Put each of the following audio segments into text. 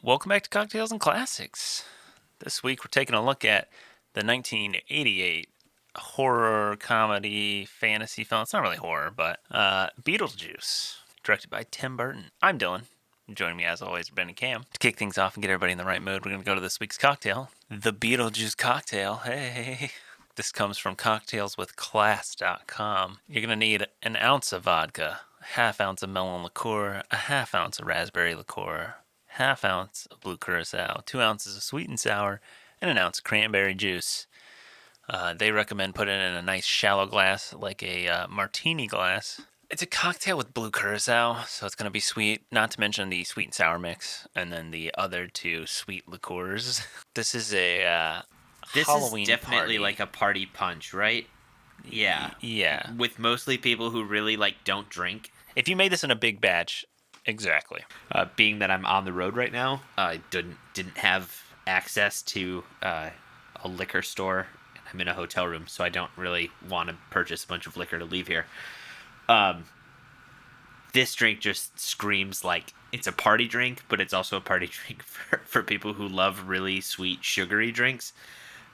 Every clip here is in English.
Welcome back to Cocktails and Classics. This week we're taking a look at the 1988 horror comedy fantasy film. It's not really horror, but Beetlejuice, directed by Tim Burton. I'm Dylan. Joining me as always, Ben and Cam. To kick things off and get everybody in the right mood, we're going to go to this week's cocktail, the Beetlejuice cocktail. Hey! This comes from cocktailswithclass.com. You're going to need an ounce of vodka, a half ounce of melon liqueur, a half ounce of raspberry liqueur, half ounce of blue curacao, 2 ounces of sweet and sour, and an ounce of cranberry juice. They recommend putting it in a nice shallow glass, like a martini glass. It's a cocktail with blue curacao, so it's going to be sweet, not to mention the sweet and sour mix, and then the other two sweet liqueurs. This is a Halloween is definitely party. like a party punch, right? Yeah. Yeah. With mostly people who really don't drink. If you made this in a big batch, exactly. Being that I'm on the road right now, I didn't have access to a liquor store. I'm in a hotel room, so I don't really want to purchase a bunch of liquor to leave here. This drink just screams like it's a party drink, but it's also a party drink for people who love really sweet, sugary drinks.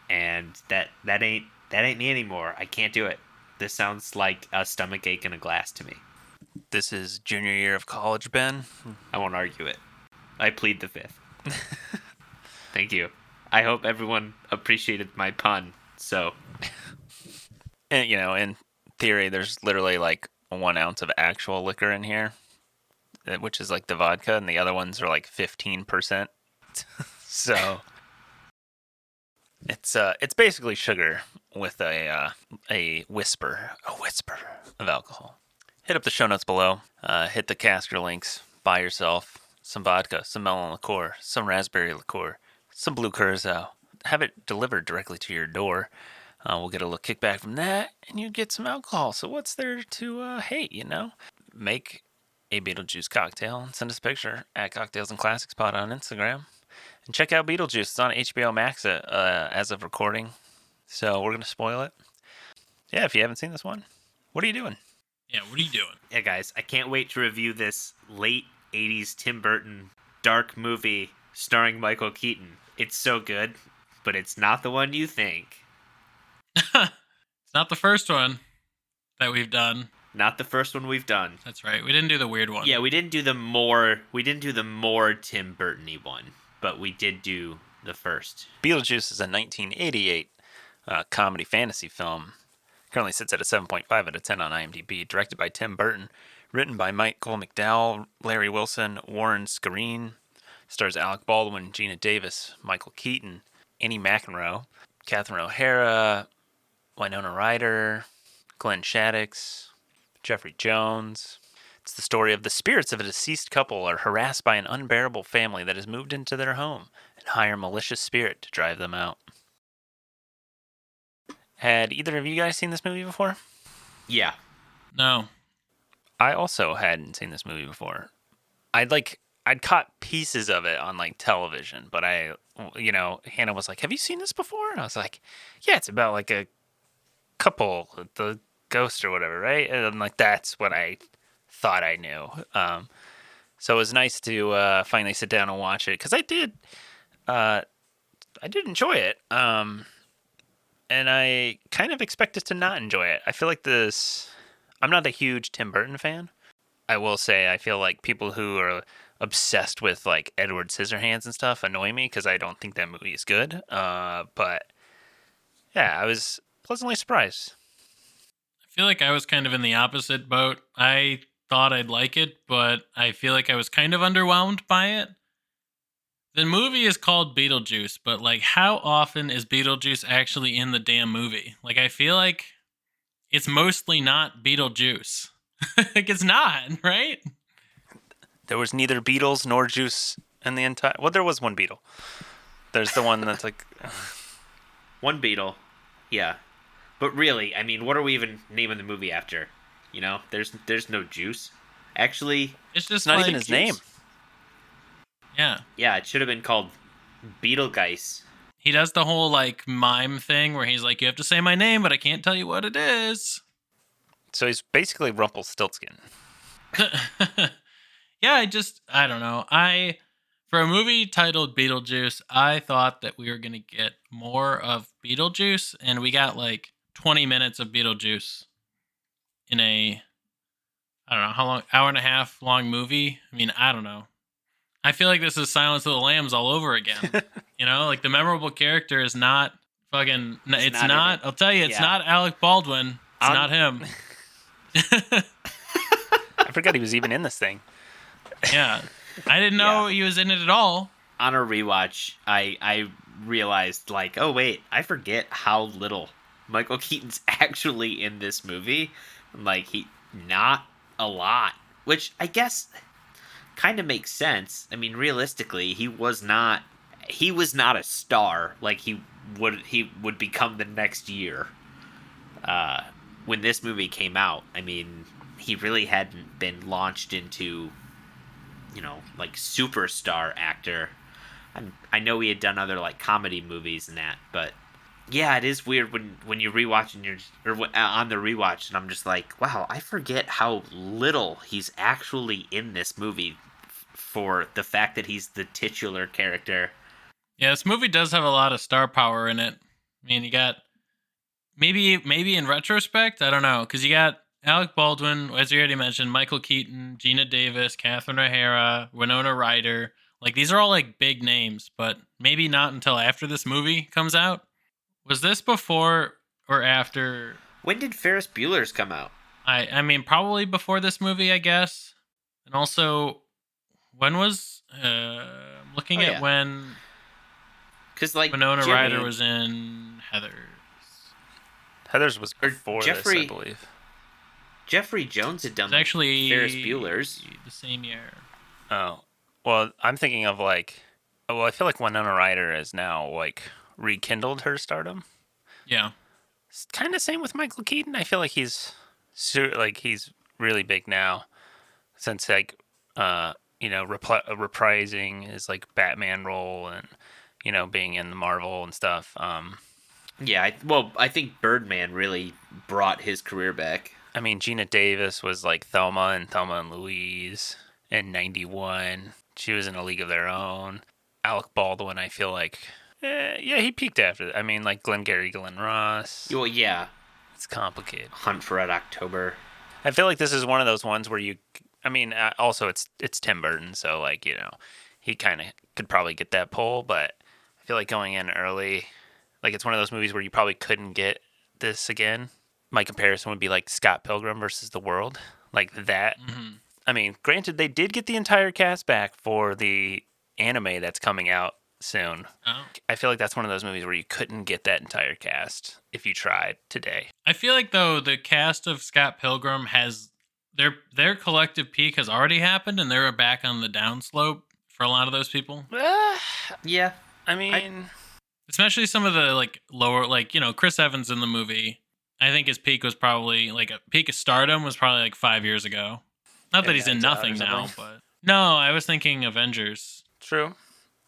And that ain't me anymore. I can't do it. This sounds like a stomach ache in a glass to me. This is junior year of college, Ben. I won't argue it. I plead the fifth. Thank you. I hope everyone appreciated my pun. So, And, in theory, there's literally like 1 ounce of actual liquor in here, which is like the vodka, and the other ones are like 15%. So it's basically sugar with a whisper of alcohol. Hit up the show notes below. Hit the caster links. Buy yourself some vodka, some melon liqueur, some raspberry liqueur, some blue curacao. Have it delivered directly to your door. We'll get a little kickback from that, and you get some alcohol. So what's there to hate, Make a Beetlejuice cocktail and send us a picture at Cocktails and Classics Pod on Instagram. And check out Beetlejuice. It's on HBO Max as of recording. So we're going to spoil it. Yeah, if you haven't seen this one, what are you doing? Yeah, what are you doing? yeah, guys, I can't wait to review this late 80s Tim Burton dark movie starring Michael Keaton. It's so good, but it's not the one you think. It's not the first one that we've done. Not the first one we've done. That's right. We didn't do the weird one. Yeah, we didn't do the more Tim Burton-y one, but we did do the first. Beetlejuice is a 1988 comedy fantasy film. Currently sits at a 7.5 out of 10 on IMDb. Directed by Tim Burton. Written by Michael McDowell, Larry Wilson, Warren Scareen. Stars Alec Baldwin, Geena Davis, Michael Keaton, Annie McEnroe, Catherine O'Hara, Winona Ryder, Glenn Shaddix, Jeffrey Jones. It's the story of the spirits of a deceased couple are harassed by an unbearable family that has moved into their home and hire a malicious spirit to drive them out. Had either of you guys seen this movie before? Yeah. No. I also hadn't seen this movie before. I'd caught pieces of it on television, but Hannah was like, "Have you seen this before?" And I was like, "Yeah, it's about like a couple, the ghost or whatever, right?" And I'm like, that's what I thought I knew. So it was nice to finally sit down and watch it, because I did enjoy it. And I kind of expected to not enjoy it. I feel like I'm not a huge Tim Burton fan. I will say I feel like people who are obsessed with Edward Scissorhands and stuff annoy me, because I don't think that movie is good. But yeah, I was pleasantly surprised. I feel like I was kind of in the opposite boat. I thought I'd like it, but I feel like I was kind of underwhelmed by it. The movie is called Beetlejuice, but how often is Beetlejuice actually in the damn movie? I feel like it's mostly not Beetlejuice. It's not, right? There was neither Beatles nor juice in the entire... Well, there was one Beetle. There's the one that's One Beetle. Yeah. But really, I mean, what are we even naming the movie after? There's no juice. Actually, It's just not even his juice. name. Yeah. Yeah, it should have been called Beetlegeist. He does the whole mime thing where he's like, "You have to say my name, but I can't tell you what it is." So he's basically Rumpelstiltskin. Yeah, I don't know. For a movie titled Beetlejuice, I thought that we were going to get more of Beetlejuice, and we got like 20 minutes of Beetlejuice in a, I don't know, how long, hour and a half long movie. I mean, I don't know. I feel like this is Silence of the Lambs all over again. Like the memorable character is not fucking, it's not in not, it. I'll tell you, it's Yeah. not Alec Baldwin. It's not him. I forgot he was even in this thing. Yeah. I didn't know he was in it at all. On a rewatch, I realized, like, oh, wait, I forget how little Michael Keaton's actually in this movie. Like, not a lot. Which, I guess, kind of makes sense. I mean, realistically, he was not a star like he would become the next year. When this movie came out, I mean, he really hadn't been launched into, like, superstar actor. I know he had done other, like, comedy movies and that, but yeah, it is weird when you rewatch on the rewatch, and I'm just like, wow, I forget how little he's actually in this movie for the fact that he's the titular character. Yeah, this movie does have a lot of star power in it. I mean, you got maybe in retrospect, I don't know, because you got Alec Baldwin, as you already mentioned, Michael Keaton, Geena Davis, Catherine O'Hara, Winona Ryder. Like, these are all like big names, but maybe not until after this movie comes out. Was this before or after? When did Ferris Bueller's come out? I mean, probably before this movie, I guess. And also, when was looking at when? Because, like, Winona Ryder was in Heathers. Heathers was before this, I believe. Jeffrey Jones had done actually Ferris Bueller's the same year. Oh, well, I'm thinking of like, I feel like Winona Ryder is now like rekindled her stardom. Yeah, It's kind of same with Michael Keaton. I feel like he's really big now, since like reprising his like Batman role and being in the Marvel and stuff. Yeah, I think Birdman really brought his career back. I mean, Geena Davis was like Thelma and Louise in '91. She was in A League of Their Own. Alec Baldwin, I feel like, he peaked after that. I mean, like Glengarry Glen Ross. Well, yeah. It's complicated. Hunt for Red October. I feel like this is one of those ones where also it's Tim Burton, so like, he kind of could probably get that pull, but I feel like going in early, like it's one of those movies where you probably couldn't get this again. My comparison would be like Scott Pilgrim versus the World, like that. Mm-hmm. I mean, granted, they did get the entire cast back for the anime that's coming out soon. Oh. I feel like that's one of those movies where you couldn't get that entire cast if you tried today. I feel like, though, the cast of Scott Pilgrim has their collective peak has already happened, and they're back on the downslope for a lot of those people. Yeah, I mean, especially some of the like lower, like Chris Evans in the movie. I think his peak was probably like a peak of stardom was probably like 5 years ago. Not that he's in nothing now, but no, I was thinking Avengers. True.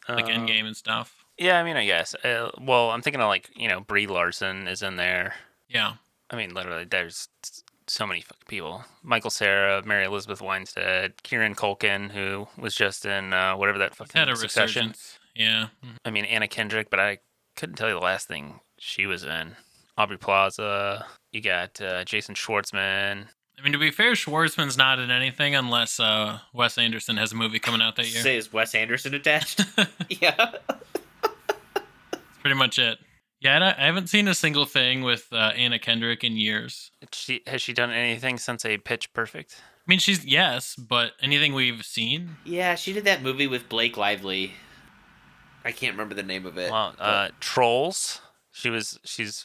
Like Endgame and stuff. Yeah, I mean, I guess. Well, I'm thinking of like, Brie Larson is in there. Yeah. I mean, literally, there's so many fucking people. Michael Cera, Mary Elizabeth Winstead, Kieran Culkin, who was just in whatever that fucking had a Succession. resurgence. Yeah. I mean, Anna Kendrick, but I couldn't tell you the last thing she was in. Aubrey Plaza. You got Jason Schwartzman. I mean, to be fair, Schwartzman's not in anything unless Wes Anderson has a movie coming out that year. Say, is Wes Anderson attached? Yeah. That's pretty much it. Yeah, I haven't seen a single thing with Anna Kendrick in years. Has she done anything since a Pitch Perfect? I mean, yes, but anything we've seen? Yeah, she did that movie with Blake Lively. I can't remember the name of it. Well, Trolls. She's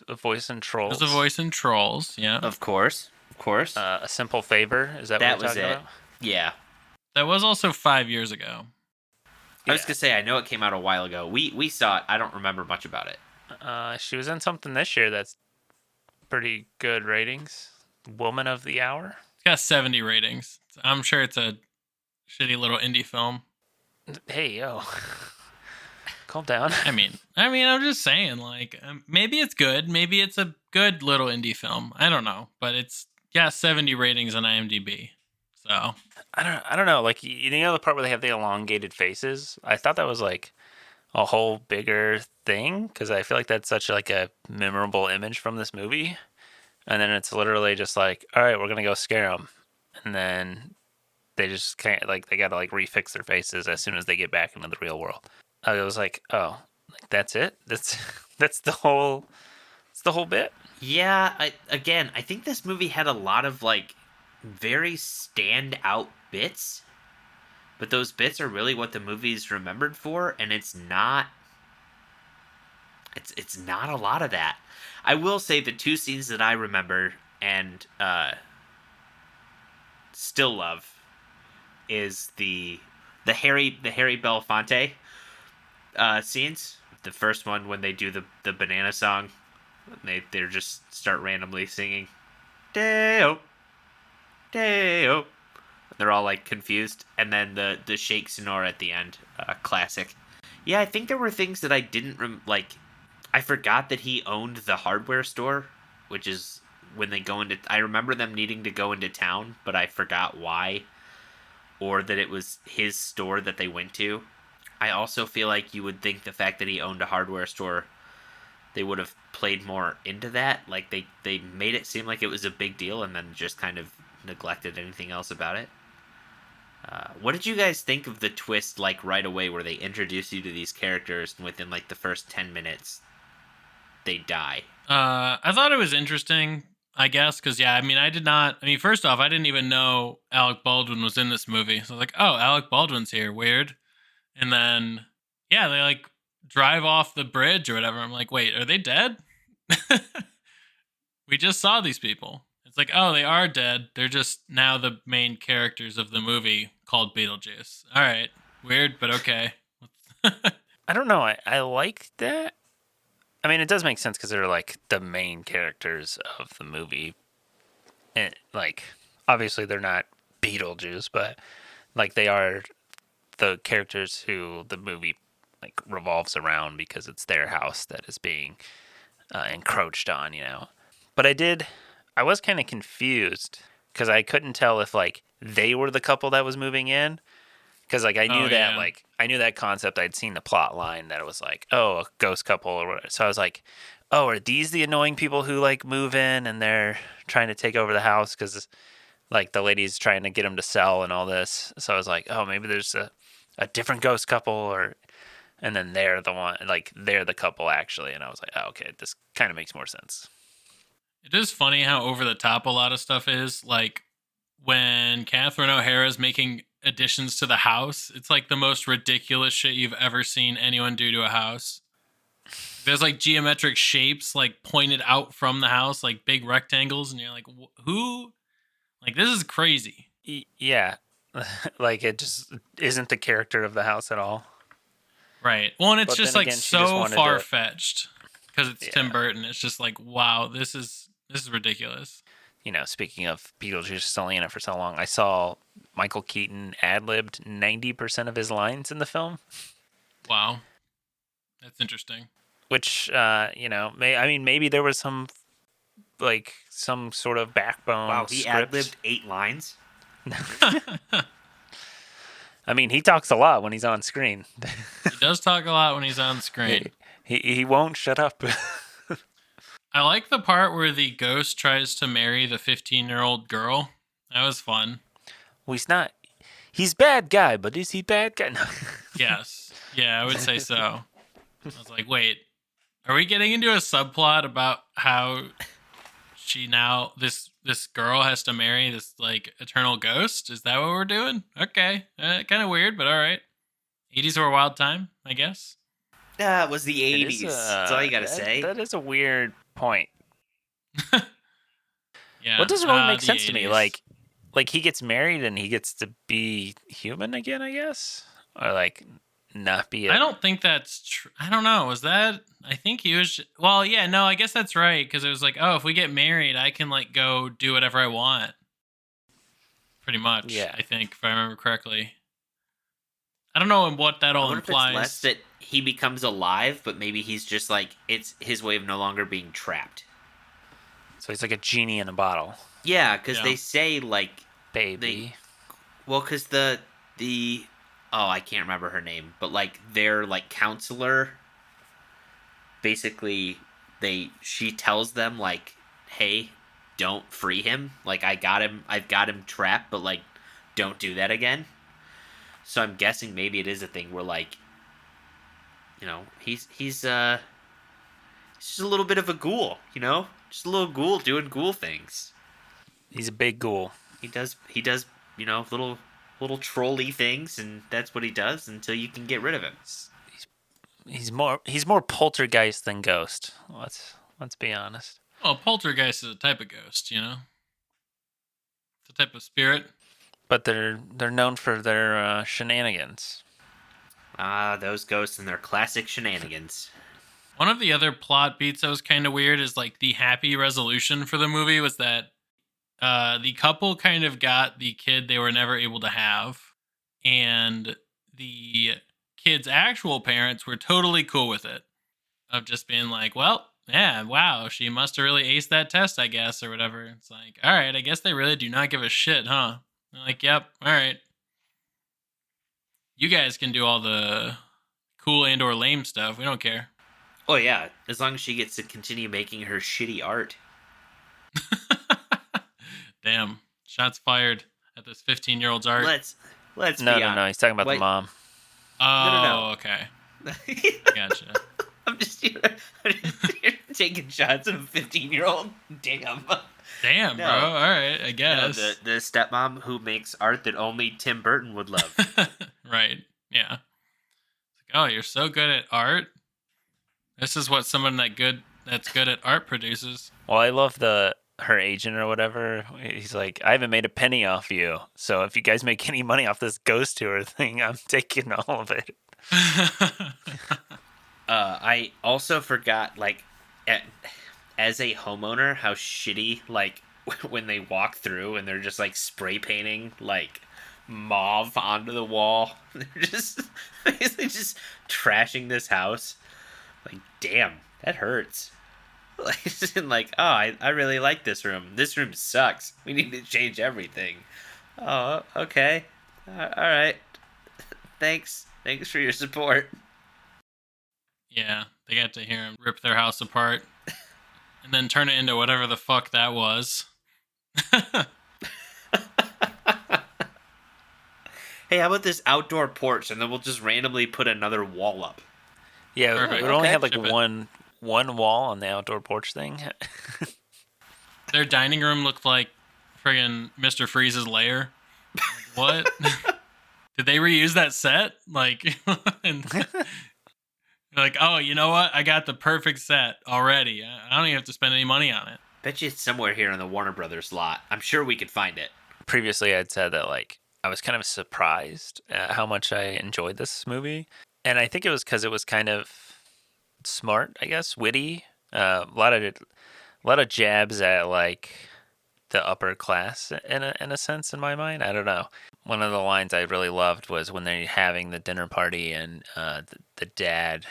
a voice in Trolls. There's a voice in Trolls, yeah. Of course. A Simple Favor. Is that what we're talking about? Yeah. That was also 5 years ago. I was going to say, I know it came out a while ago. We saw it. I don't remember much about it. She was in something this year that's pretty good ratings. Woman of the Hour. It's got 70 ratings. I'm sure it's a shitty little indie film. Hey, yo. Calm down. I mean, I'm just saying, like, maybe it's good. Maybe it's a good little indie film. I don't know. But it's got 70 ratings on IMDb. So I don't know. Like you know the part where they have the elongated faces. I thought that was like a whole bigger thing because I feel like that's such like a memorable image from this movie. And then it's literally just like, all right, we're gonna go scare them, and then they just can't like they gotta like refix their faces as soon as they get back into the real world. I was like, oh, like that's it. That's that's the whole. It's the whole bit. Yeah, I think this movie had a lot of like very standout bits, but those bits are really what the movie's remembered for, and it's not a lot of that. I will say the two scenes that I remember and still love is the Harry Belafonte scenes. The first one when they do the banana song, they just start randomly singing Deo Deo. They're all like confused, and then the shake sonora at the end, classic. Yeah, I think there were things that I didn't like. I forgot that he owned the hardware store, which is when they go into. I remember them needing to go into town, but I forgot why, or that it was his store that they went to. I also feel like you would think the fact that he owned a hardware store, they would have played more into that. Like they made it seem like it was a big deal, and then just kind of neglected anything else about it. What did you guys think of the twist, like right away, where they introduce you to these characters, and within like the first 10 minutes, they die? I thought it was interesting, I guess, because yeah, I mean, I did not. I mean, first off, I didn't even know Alec Baldwin was in this movie, so I was like, oh, Alec Baldwin's here, weird. And then yeah, they like drive off the bridge or whatever. I'm like, wait, are they dead? We just saw these people. It's like, oh, they are dead. They're just now the main characters of the movie called Beetlejuice. All right, weird, but okay. I don't know. I like that. I mean, it does make sense because they're like the main characters of the movie, and like obviously they're not Beetlejuice, but like they are the characters who the movie like revolves around because it's their house that is being encroached on, you know. But I was kind of confused because I couldn't tell if like they were the couple that was moving in because like I knew Oh, that yeah. like I knew that concept. I'd seen the plot line that it was like, oh, a ghost couple or whatever. So I was like, oh, are these the annoying people who like move in and they're trying to take over the house because like the lady's trying to get them to sell and all this. So I was like, oh, maybe there's a different ghost couple or and then they're the one like they're the couple actually. And I was like, oh, okay, this kind of makes more sense. It is funny how over the top a lot of stuff is. Like when Catherine O'Hara's making additions to the house, it's like the most ridiculous shit you've ever seen anyone do to a house. There's like geometric shapes like pointed out from the house, like big rectangles, and you're like, who? Like, this is crazy. Yeah. Like it just isn't the character of the house at all. Right. Well, and it's But just then like again, she just so wanted far to. fetched because it's Tim Yeah. Burton. It's just like, wow, this is ridiculous. You know, speaking of Beetlejuice just only in it for so long, I saw Michael Keaton ad-libbed 90% of his lines in the film, Wow, that's interesting. which, you know, maybe there was some, like, some sort of backbone Wow, he script. ad-libbed 8 lines. I mean, he talks a lot when he's on screen. He does talk a lot when he's on screen. He won't shut up. I like the part where the ghost tries to marry the 15-year-old girl. That was fun. Well, he's not. He's bad guy, but is he bad guy? No. Yes. Yeah, I would say so. I was like, wait, are we getting into a subplot about how she now this girl has to marry this like eternal ghost? Is that what we're doing? Okay, kind of weird, but all right. 80s were a wild time, I guess. It was the It 80s. is, That's all you gotta say. That is a weird point. Yeah, What doesn't really make the sense to me? 80s. Like he gets married and he gets to be human again, I guess, or like not be. I don't think that's true. I don't know. Was that? I think he was. Well, yeah, no, I guess that's right because it was like, oh, if we get married, I can like go do whatever I want. Pretty much. Yeah. I think if I remember correctly. I don't know what that I all wonder if implies. it's less that he becomes alive, but maybe he's just like, it's his way of no longer being trapped. So he's like a genie in a bottle, Yeah, because Yeah. they say like baby. Well, because the oh, I can't remember her name, but like their like counselor, basically, she tells them like, hey, don't free him. Like I've got him trapped, but like, don't do that again. So I'm guessing maybe it is a thing where like, he's just a little bit of a ghoul, just a little ghoul doing ghoul things. He's a big ghoul. He does little trolly things, and that's what he does until you can get rid of him. He's more poltergeist than ghost. Let's be honest. Well, poltergeist is a type of ghost, you know? It's a type of spirit. But they're known for their shenanigans. Ah, those ghosts and their classic shenanigans. One of the other plot beats that was kind of weird is like the happy resolution for the movie was that the couple kind of got the kid they were never able to have, and the kid's actual parents were totally cool with it, of just being like, well, yeah, wow, she must have really aced that test, I guess, or whatever. It's like, all right, I guess they really do not give a shit, huh? They're like, yep, all right. You guys can do all the cool and or lame stuff. We don't care. Oh yeah, as long as she gets to continue making her shitty art. Damn, shots fired at this 15-year-old's art. Let's No, be no, honest. no. He's talking about the mom. Oh, No. okay. Gotcha. I'm just here taking shots of a 15-year-old. Damn. Damn, No. bro. All right, I No, guess. the stepmom who makes art that only Tim Burton would love. Right. Yeah. It's like, oh, you're so good at art. This is what someone that's good at art produces. Well, I love her agent or whatever. He's like, I haven't made a penny off you. So if you guys make any money off this ghost tour thing, I'm taking all of it. I also forgot, like, as a homeowner, how shitty, like, when they walk through and they're just, like, spray painting, like, mauve onto the wall. They're just basically just trashing this house. Like, damn, that hurts. Like, oh, I really like this room. This room sucks. We need to change everything. Oh, okay. All right. Thanks for your support. Yeah, they got to hear him rip their house apart and then turn it into whatever the fuck that was. Hey, how about this outdoor porch, and then we'll just randomly put another wall up. Yeah, Perfect. we only Okay. have like Ship it. one wall on the outdoor porch thing. Their dining room looked like friggin' Mr. Freeze's lair. Like, what? Did they reuse that set? Like, and like, oh, you know what? I got the perfect set already. I don't even have to spend any money on it. Bet you it's somewhere here in the Warner Brothers lot. I'm sure we could find it. Previously, I'd said that like I was kind of surprised at how much I enjoyed this movie, and I think it was because it was kind of smart, I guess, witty. A lot of jabs at like the upper class in a sense in my mind. I don't know. One of the lines I really loved was when they're having the dinner party and the dad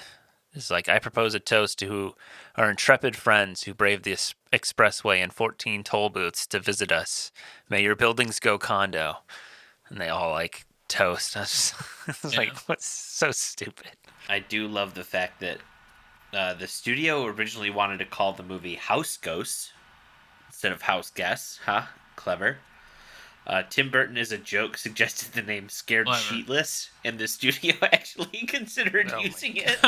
is like, I propose a toast to our intrepid friends who braved the expressway and 14 toll booths to visit us. May your buildings go condo. And they all like toast. I was Yeah. like, what's so stupid? I do love the fact that the studio originally wanted to call the movie House Ghosts instead of House Guests. Huh? Clever. Tim Burton, as a joke, suggested the name Scared Clever. Sheetless, and the studio actually considered Oh my using it.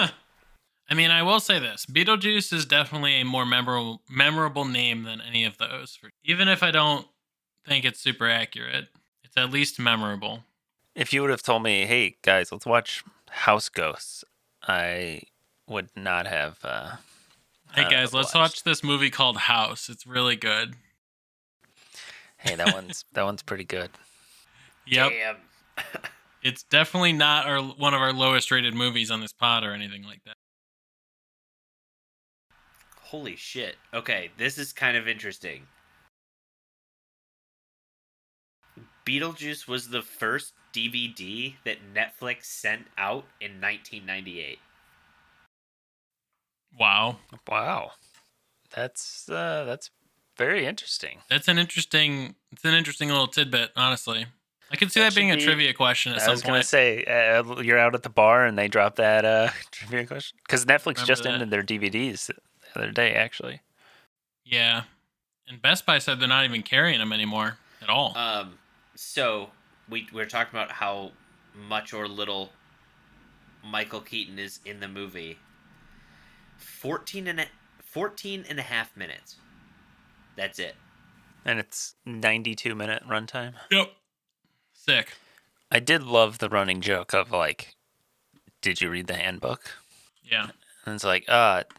I mean, I will say this. Beetlejuice is definitely a more memorable name than any of those. Even if I don't think it's super accurate, it's at least memorable. If you would have told me, hey guys, let's watch House Ghosts, I would not have. Hey guys, let's obliged. watch this movie called House. It's really good. Hey, that one's pretty good. Yep. Damn. It's definitely not one of our lowest rated movies on this pod or anything like that. Holy shit. Okay, this is kind of interesting. Beetlejuice was the first DVD that Netflix sent out in 1998. Wow. Wow, that's very interesting. It's an interesting little tidbit, honestly. I could see That that being should a be- trivia question at I some was gonna point. say you're out at the bar and they drop that trivia question because Netflix Remember just that. ended their DVDs the other day, actually. Yeah. And Best Buy said they're not even carrying them anymore at all. So we're talking about how much or little Michael Keaton is in the movie. 14 and a half minutes. That's it. And it's 92-minute runtime. Yep. Sick. I did love the running joke of like, did you read the handbook? Yeah. And it's like,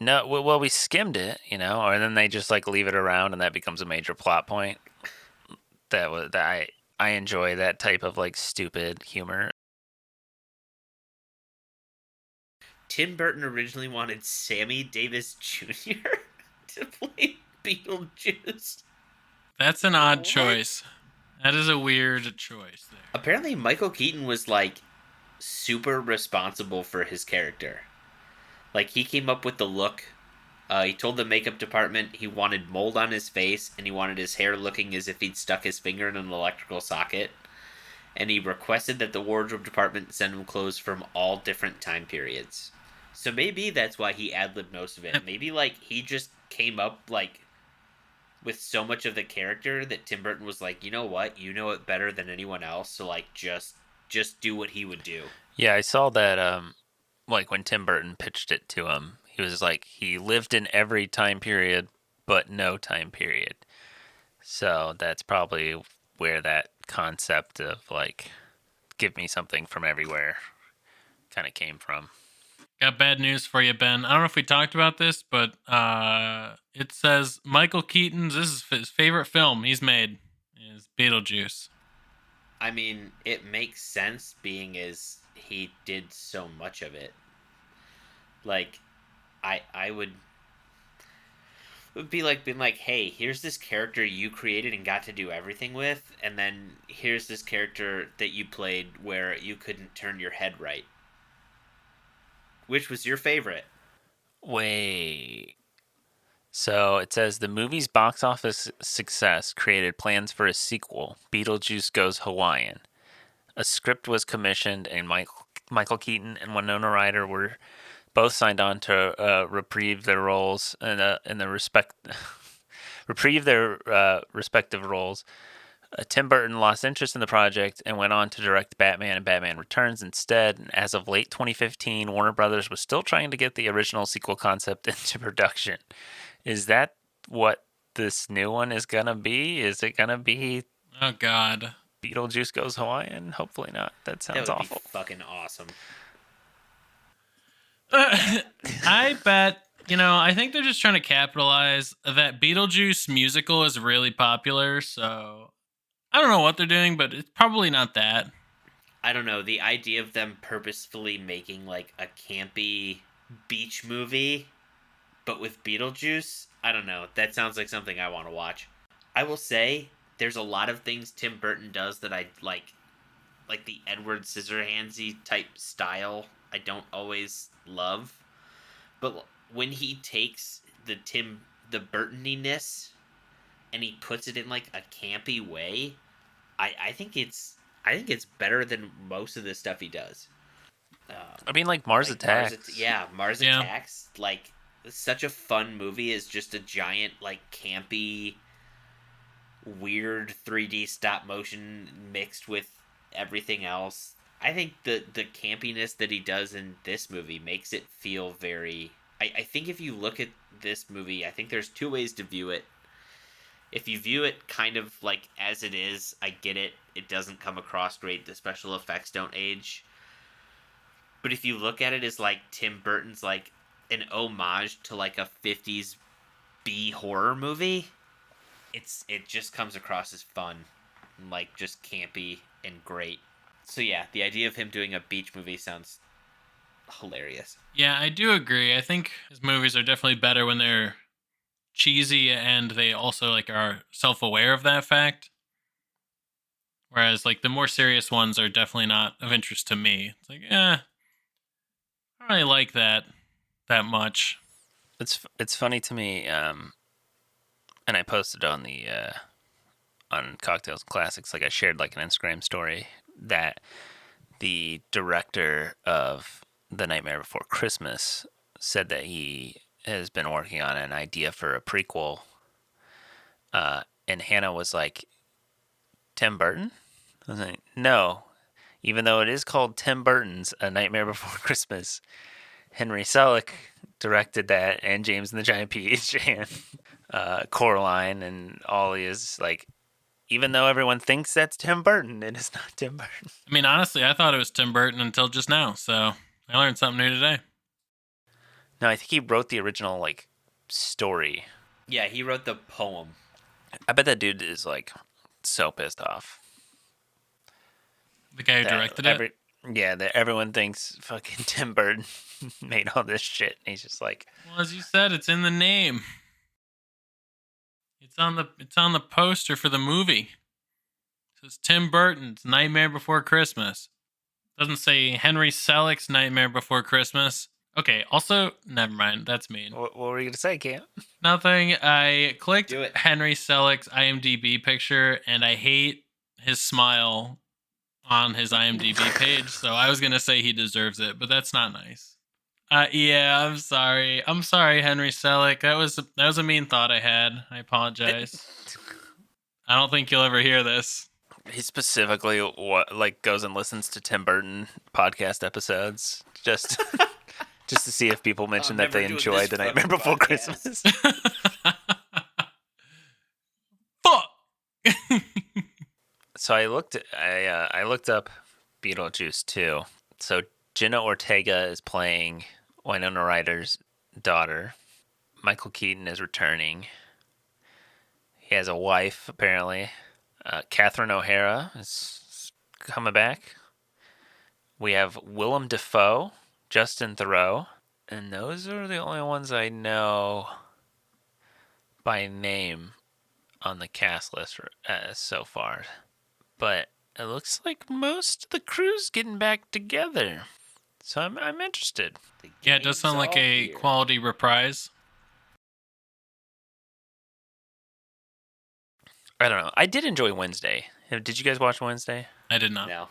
no, well, we skimmed it, or then they just like leave it around and that becomes a major plot point. I enjoy that type of like stupid humor. Tim Burton originally wanted Sammy Davis Jr. to play Beetlejuice. That's an odd What? choice. That is a weird choice there. Apparently, Michael Keaton was like super responsible for his character. Like, he came up with the look. He told the makeup department he wanted mold on his face and he wanted his hair looking as if he'd stuck his finger in an electrical socket. And he requested that the wardrobe department send him clothes from all different time periods. So maybe that's why he ad-libbed most of it. Maybe, like, he just came up, like, with so much of the character that Tim Burton was like, you know what? You know it better than anyone else, so, like, just do what he would do. Yeah, I saw that, like when Tim Burton pitched it to him, he was like, he lived in every time period, but no time period. So that's probably where that concept of like, give me something from everywhere kind of came from. Got bad news for you, Ben. I don't know if we talked about this, but it says Michael Keaton's, this is his favorite film he's made, is Beetlejuice. I mean, it makes sense being as he did so much of it. Like, I would it would be like being like, hey, here's this character you created and got to do everything with, and then here's this character that you played where you couldn't turn your head right. Which was your favorite? Wait. So it says the movie's box office success created plans for a sequel, Beetlejuice Goes Hawaiian. A script was commissioned, and Michael Keaton and Winona Ryder were both signed on to reprieve their roles reprieve their respective roles. Tim Burton lost interest in the project and went on to direct Batman and Batman Returns instead. And as of late 2015, Warner Brothers was still trying to get the original sequel concept into production. Is that what this new one is gonna be? Is it gonna be Oh, God. Beetlejuice Goes Hawaiian? Hopefully not. That sounds That would awful. be fucking awesome. I bet, I think they're just trying to capitalize that Beetlejuice musical is really popular, so I don't know what they're doing, but it's probably not that. I don't know, the idea of them purposefully making like a campy beach movie but with Beetlejuice, I don't know. That sounds like something I want to watch. I will say there's a lot of things Tim Burton does that I like the Edward Scissorhandsy type style. I don't always love, but when he takes the Burtoniness and he puts it in like a campy way, I think it's better than most of the stuff he does. I mean, like Mars Attacks. Mars Attacks. Like, such a fun movie is just a giant, like, campy, weird 3D stop motion mixed with everything else. I think the campiness that he does in this movie makes it feel very... I think if you look at this movie, I think there's two ways to view it. If you view it kind of like as it is, I get it. It doesn't come across great. The special effects don't age. But if you look at it as like Tim Burton's like an homage to like a 50s B horror movie, it just comes across as fun and like just campy and great. So yeah, the idea of him doing a beach movie sounds hilarious. Yeah, I do agree. I think his movies are definitely better when they're cheesy and they also like are self-aware of that fact. Whereas like the more serious ones are definitely not of interest to me. It's like, I don't really like that much. It's funny to me, and I posted on the on Cocktails and Classics, like I shared like an Instagram story that the director of The Nightmare Before Christmas said that he has been working on an idea for a prequel. And Hannah was like, Tim Burton? I was like, no. Even though it is called Tim Burton's A Nightmare Before Christmas, Henry Selick directed that, and James and the Giant Peach, and Coraline, and all his, like, even though everyone thinks that's Tim Burton, it is not Tim Burton. I mean, honestly, I thought it was Tim Burton until just now, so I learned something new today. No, I think he wrote the original, like, story. Yeah, he wrote the poem. I bet that dude is, like, so pissed off. The guy who directed it? Yeah, that everyone thinks fucking Tim Burton made all this shit. And he's just like, Well, as you said, it's in the name. It's on the poster for the movie. It says Tim Burton's Nightmare Before Christmas. It doesn't say Henry Selick's Nightmare Before Christmas. Okay, also, never mind. That's mean. what were you going to say, Cam? Nothing. I clicked Do it. Henry Selick's IMDb picture, and I hate his smile on his IMDb page, so I was going to say he deserves it, but that's not nice. Yeah, I'm sorry. I'm sorry, Henry Selick. That was a mean thought I had. I apologize. I don't think you'll ever hear this. He specifically goes and listens to Tim Burton podcast episodes just just to see if people mention that they enjoy The Nightmare Before Christmas. Fuck! So I looked up Beetlejuice too. So Jenna Ortega is playing Winona Ryder's daughter. Michael Keaton is returning. He has a wife, apparently. Catherine O'Hara is coming back. We have Willem Dafoe, Justin Theroux, and those are the only ones I know by name on the cast list so far. But it looks like most of the crew's getting back together. So I'm interested. Yeah, it does sound like a quality reprise. I don't know. I did enjoy Wednesday. Did you guys watch Wednesday? I did not. No.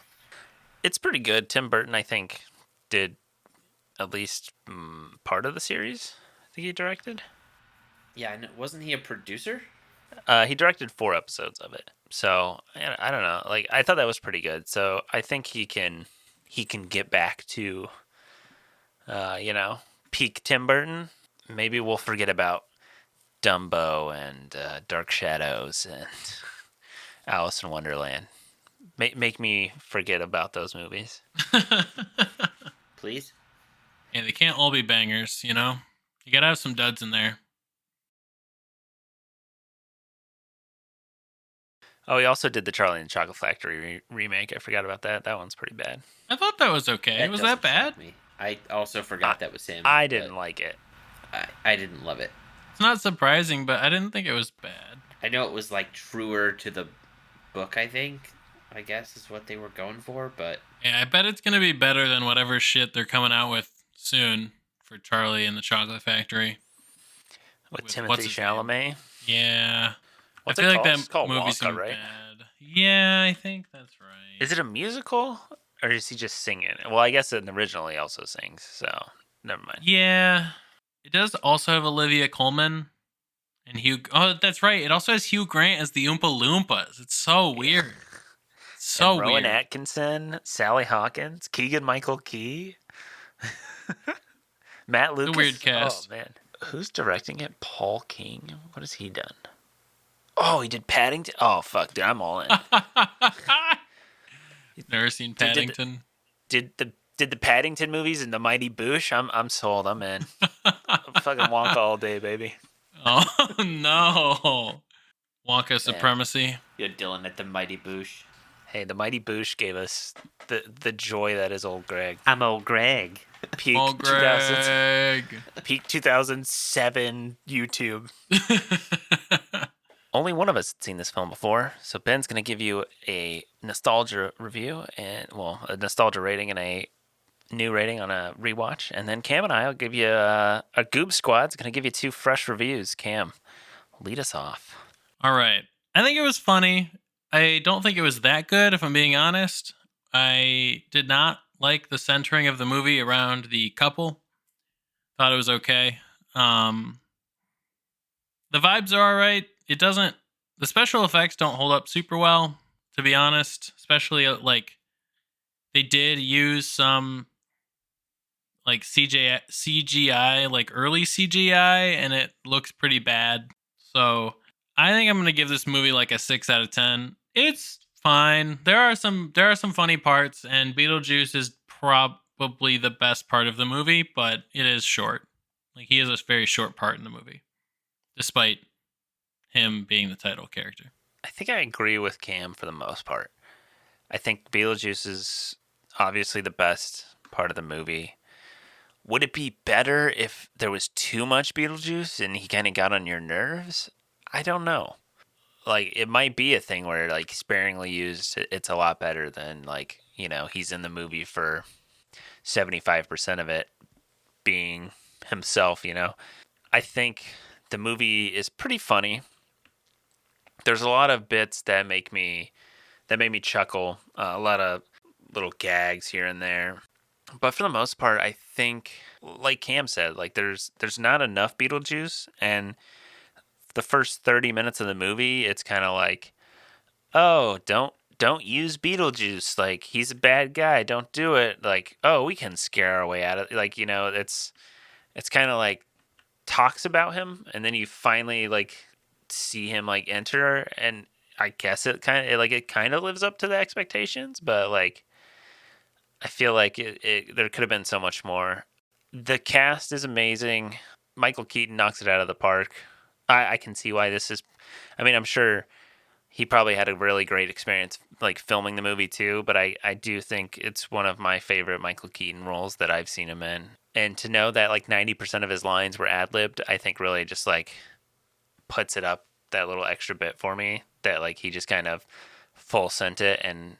It's pretty good. Tim Burton, I think, did at least part of the series. I think he directed. Yeah, wasn't he a producer? He directed 4 episodes of it. So I don't know. Like, I thought that was pretty good. So I think he can get back to, peak Tim Burton. Maybe we'll forget about Dumbo and Dark Shadows and Alice in Wonderland. Make me forget about those movies. Please? Yeah, they can't all be bangers, you know? You gotta have some duds in there. Oh, he also did the Charlie and the Chocolate Factory remake. I forgot about that. That one's pretty bad. I thought that was okay. Was that bad? Me. I also forgot that was him. I didn't like it. I didn't love it. It's not surprising, but I didn't think it was bad. I know it was like truer to the book, I guess is what they were going for, but Yeah, I bet it's gonna be better than whatever shit they're coming out with soon for Charlie and the Chocolate Factory. With What's Timothy his Chalamet. Yeah. What's I feel it like called? that It's called movie's Wonka, gonna be right? bad. Yeah, I think that's right. Is it a musical? Or is he just singing? Well, I guess in the original he also sings, so never mind. Yeah. It does also have Olivia Colman and Hugh. Oh, that's right. It also has Hugh Grant as the Oompa Loompas. It's so weird. So and Rowan weird. Atkinson, Sally Hawkins, Keegan-Michael Key, Matt Lucas. weird cast. Oh, man. Who's directing it? Paul King? What has he done? Oh, he did Paddington? Oh, fuck, dude, I'm all in. Never seen Paddington. Did the Paddington movies and the Mighty Boosh? I'm sold. I'm in. Fucking Wonka all day, baby. Oh, no. Wonka supremacy. you're Dylan at the Mighty Boosh. Hey, the Mighty Boosh gave us the joy that is old Greg. I'm old Greg. Peak Oh, Greg. Peak 2007 YouTube. Only one of us had seen this film before, so Ben's going to give you a nostalgia review and, well, a nostalgia rating and a new rating on a rewatch, and then Cam and I will give you a Goob Squad's going to give you 2 fresh reviews. Cam, lead us off. All right. I think it was funny. I don't think it was that good, if I'm being honest. I did not like the centering of the movie around the couple. Thought it was okay. Um, the vibes are all right. It doesn't. The special effects don't hold up super well, to be honest. Especially like they did use some like CGI, like early CGI, and it looks pretty bad. So I think I'm gonna give this movie like a 6 out of 10. It's fine. There are some funny parts, and Beetlejuice is probably the best part of the movie, but it is short. Like he has a very short part in the movie, despite him being the title character. I think I agree with Cam for the most part. I think Beetlejuice is obviously the best part of the movie. Would it be better if there was too much Beetlejuice and he kind of got on your nerves? I don't know. Like, it might be a thing where, like, sparingly used, it's a lot better than, like, he's in the movie for 75% of it being himself. I think the movie is pretty funny. There's a lot of bits that made me chuckle. A lot of little gags here and there. But for the most part, I think, like Cam said, like there's not enough Beetlejuice, and the first 30 minutes of the movie, it's kind of like, oh, don't use Beetlejuice. Like he's a bad guy. Don't do it. Like, oh, we can scare our way out of it. Like it's kind of like talks about him, and then you finally like see him like enter, and I guess it kind of lives up to the expectations, but like I feel like there could have been so much more. The cast is amazing. Michael Keaton knocks it out of the park. I can see why this is. I mean, I'm sure he probably had a really great experience like filming the movie too, but I do think it's one of my favorite Michael Keaton roles that I've seen him in. And to know that like 90% of his lines were ad-libbed, I think really just like puts it up that little extra bit for me that like he just kind of full sent it, and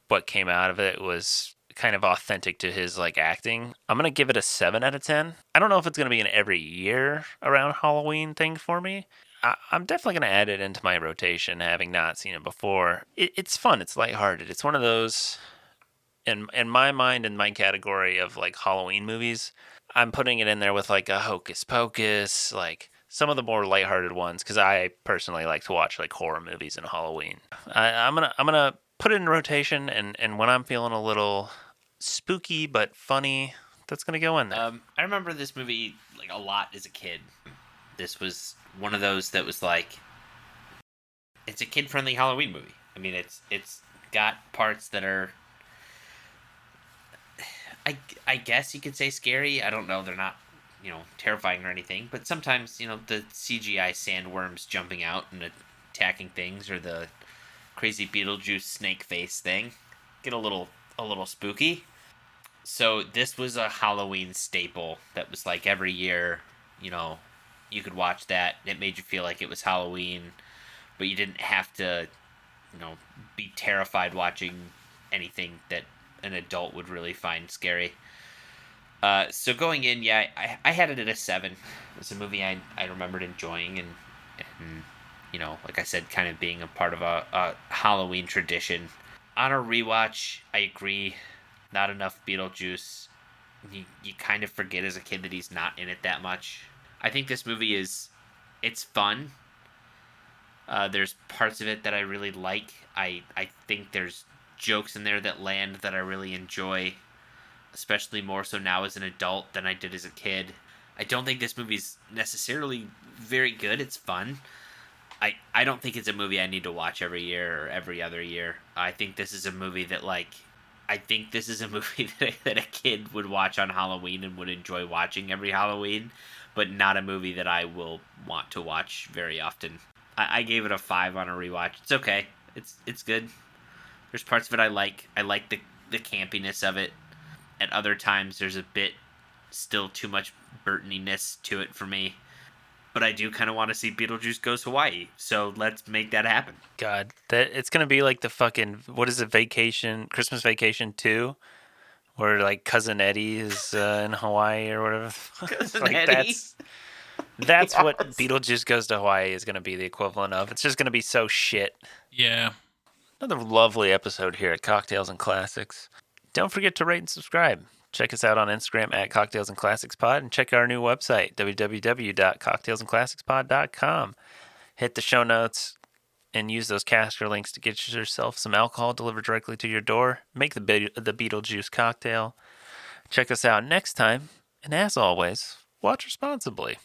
what came out of it was kind of authentic to his like acting. I'm gonna give it a 7 out of 10. I don't know if it's gonna be an every year around Halloween thing for me. I'm definitely gonna add it into my rotation, having not seen it before. It's fun. It's lighthearted. It's one of those in my mind, in my category of like Halloween movies. I'm putting it in there with like a Hocus Pocus, like some of the more lighthearted ones, because I personally like to watch like horror movies in Halloween. I'm gonna put it in rotation, and when I'm feeling a little spooky but funny, that's gonna go in there. I remember this movie like a lot as a kid. This was one of those that was like, it's a kid friendly Halloween movie. I mean, it's got parts that are, I guess you could say scary. I don't know. They're not, terrifying or anything. But sometimes, the CGI sandworms jumping out and attacking things, or the crazy Beetlejuice snake face thing, get a little spooky. So this was a Halloween staple that was like every year, you could watch that. It made you feel like it was Halloween, but you didn't have to, be terrified watching anything that an adult would really find scary. So going in, yeah, I had it at a 7. It's a movie I remembered enjoying, and like I said, kind of being a part of a Halloween tradition. On a rewatch, I agree, not enough Beetlejuice. You kind of forget as a kid that he's not in it that much. I think this movie it's fun. There's parts of it that I really like. I think there's jokes in there that land that I really enjoy, especially more so now as an adult than I did as a kid. I don't think this movie's necessarily very good. It's fun. I don't think it's a movie I need to watch every year or every other year. I think this is a movie that I think this is a movie that a kid would watch on Halloween and would enjoy watching every Halloween, but not a movie that I will want to watch very often. I gave it a 5 on a rewatch. It's okay. It's good. There's parts of it I like. I like the campiness of it. At other times, there's a bit still too much Burtoniness to it for me. But I do kind of want to see Beetlejuice Goes Hawaii. So let's make that happen. God, that it's gonna be like the fucking what is it, Christmas Vacation 2, where like cousin Eddie is in Hawaii or whatever. Cousin Like Eddie. That's what Yes. Beetlejuice Goes to Hawaii is going to be the equivalent of. It's just going to be so shit. Yeah. Another lovely episode here at Cocktails and Classics. Don't forget to rate and subscribe. Check us out on Instagram at Cocktails and Classics Pod, and check out our new website, www.cocktailsandclassicspod.com. Hit the show notes and use those caster links to get yourself some alcohol delivered directly to your door. Make the Beetlejuice cocktail. Check us out next time, and as always, watch responsibly.